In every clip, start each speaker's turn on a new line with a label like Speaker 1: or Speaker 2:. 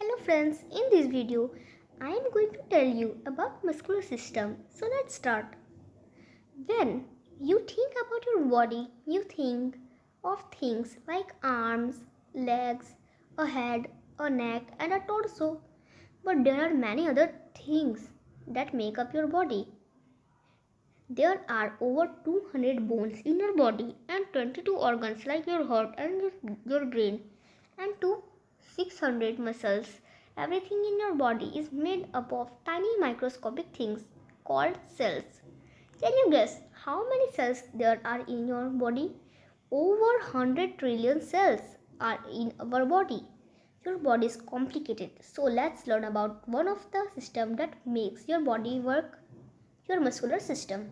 Speaker 1: Hello friends, in this video I am going to tell you about muscular system. So let's start. When you think about your body, you think of things like arms, legs, a head, a neck and a torso. But there are many other things that make up your body. There are over 200 bones in your body and 22 organs like your heart and your brain and 600 muscles. Everything in your body is made up of tiny microscopic things called cells. Can you guess how many cells there are in your body? Over 100 trillion cells are in our body. Your body is complicated. So let's learn about one of the systems that makes your body work, your muscular system.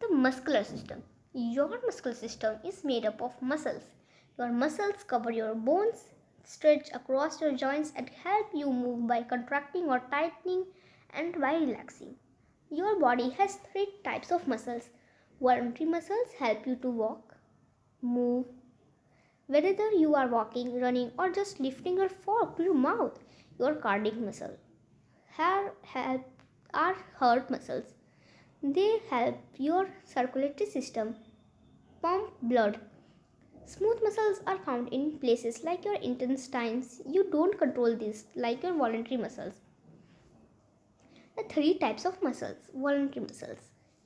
Speaker 1: The muscular system. Your muscular system is made up of muscles. Your muscles cover your bones, stretch across your joints and help you move by contracting or tightening and by relaxing. Your body has three types of muscles. Voluntary muscles help you to walk, move, whether you are walking, running or just lifting your fork to your mouth. Your cardiac muscle help are heart muscles. They help your circulatory system pump blood. Smooth muscles are found in places like your intestines. You don't control this like your voluntary muscles. The three types of muscles. Voluntary muscles.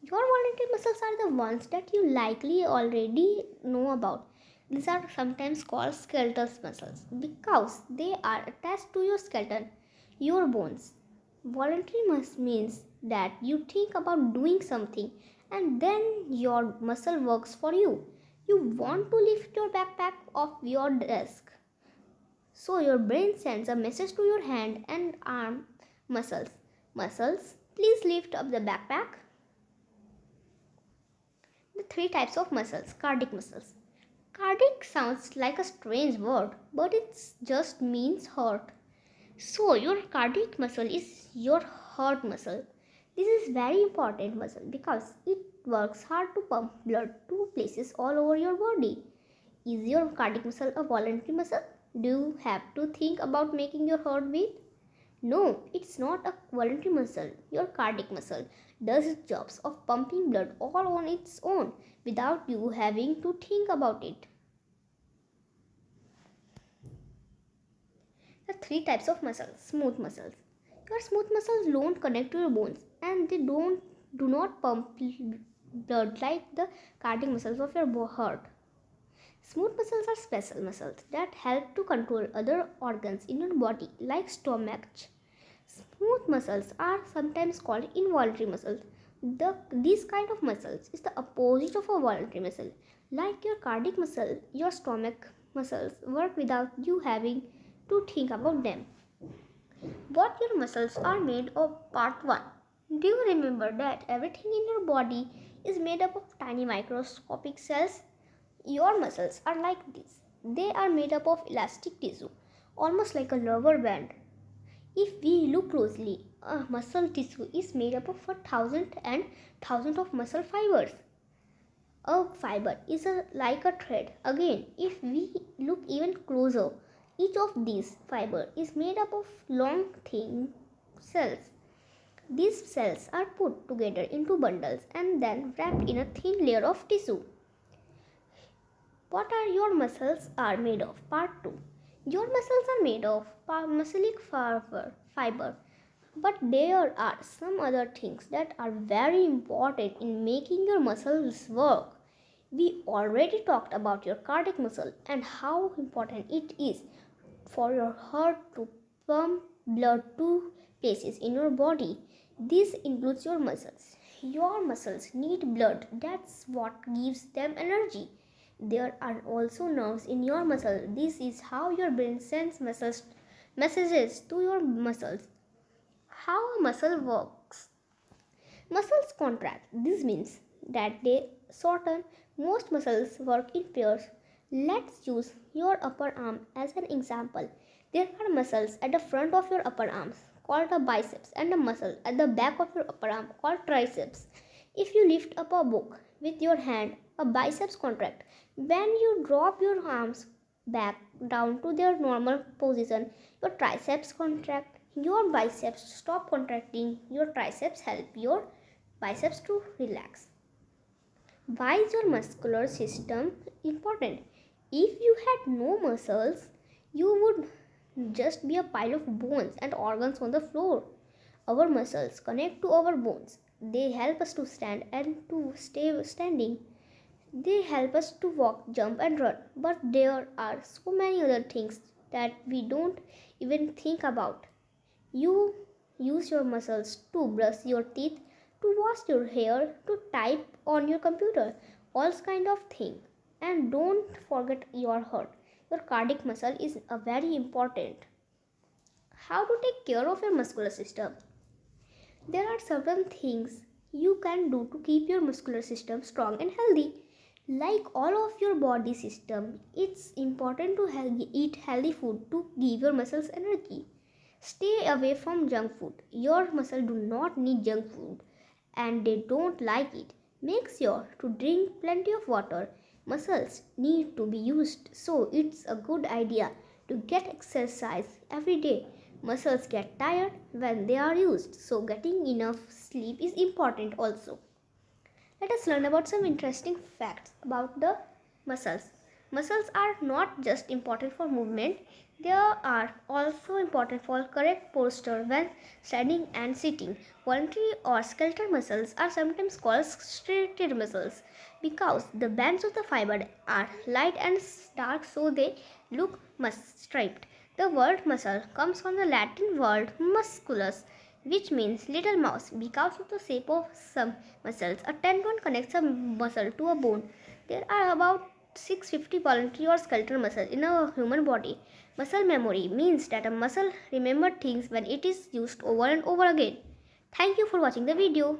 Speaker 1: Your voluntary muscles are the ones that you likely already know about. These are sometimes called skeletal muscles because they are attached to your skeleton, your bones. Voluntary means that you think about doing something and then your muscle works for you. You want to lift your backpack off your desk. So your brain sends a message to your hand and arm muscles. Muscles, please lift up the backpack. The three types of muscles. Cardiac muscles. Cardiac sounds like a strange word, but it just means heart. So your cardiac muscle is your heart muscle. This is very important muscle because it works hard to pump blood to places all over your body. Is your cardiac muscle a voluntary muscle? Do you have to think about making your heart beat? No, it's not a voluntary muscle. Your cardiac muscle does its jobs of pumping blood all on its own without you having to think about it. The three types of muscles. Smooth muscles. Your smooth muscles don't connect to your bones and they do not pump blood like the cardiac muscles of your heart. Smooth muscles are special muscles that help to control other organs in your body like stomach. Smooth muscles are sometimes called involuntary muscles. This kind of muscles is the opposite of a voluntary muscle. Like your cardiac muscle, your stomach muscles work without you having to think about them. What your muscles are made of. Part 1. Do you remember that everything in your body is made up of tiny microscopic cells? Your muscles are like this. They are made up of elastic tissue, almost like a rubber band. If we look closely, a muscle tissue is made up of 1,000 of muscle fibers. A fiber is like a thread. Again, if we look even closer, each of these fibers is made up of long, thin cells. These cells are put together into bundles and then wrapped in a thin layer of tissue. What are your muscles are made of? Part 2. Your muscles are made of musculic fiber, but there are some other things that are very important in making your muscles work. We already talked about your cardiac muscle and how important it is for your heart to pump blood to places in your body. This includes your muscles. Your muscles need blood. That's what gives them energy. There are also nerves in your muscle. This is how your brain sends messages to your muscles. How a muscle works. Muscles contract. This means that they shorten. Most muscles work in pairs. Let's use your upper arm as an example. There are muscles at the front of your upper arms called the biceps and a muscle at the back of your upper arm called triceps. If you lift up a book with your hand, a biceps contract. When you drop your arms back, down to their normal position. Your triceps contract, your biceps stop contracting. Your triceps help your biceps to relax. Why is your muscular system important? If you had no muscles, you would just be a pile of bones and organs on the floor. Our muscles connect to our bones. They help us to stand and to stay standing. They help us to walk, jump, and run. But there are so many other things that we don't even think about. You use your muscles to brush your teeth, to wash your hair, to type on your computer, all kind of thing. And don't forget your heart. Your cardiac muscle is a very important. How to take care of your muscular system? There are certain things you can do to keep your muscular system strong and healthy. Like all of your body system, it's important to eat healthy food to give your muscles energy. Stay away from junk food. Your muscles do not need junk food and they don't like it. Make sure to drink plenty of water. Muscles need to be used, so it's a good idea to get exercise every day. Muscles get tired when they are used, so getting enough sleep is important also. Let us learn about some interesting facts about the muscles. Muscles are not just important for movement, they are also important for correct posture when standing and sitting. Voluntary or skeletal muscles are sometimes called striated muscles because the bands of the fiber are light and dark, so they look striped. The word muscle comes from the Latin word musculus, which means little mouse. Because of the shape of some muscles, a tendon connects a muscle to a bone. There are about 650 voluntary or skeletal muscles in a human body. Muscle memory means that a muscle remembers things when it is used over and over again. Thank you for watching the video.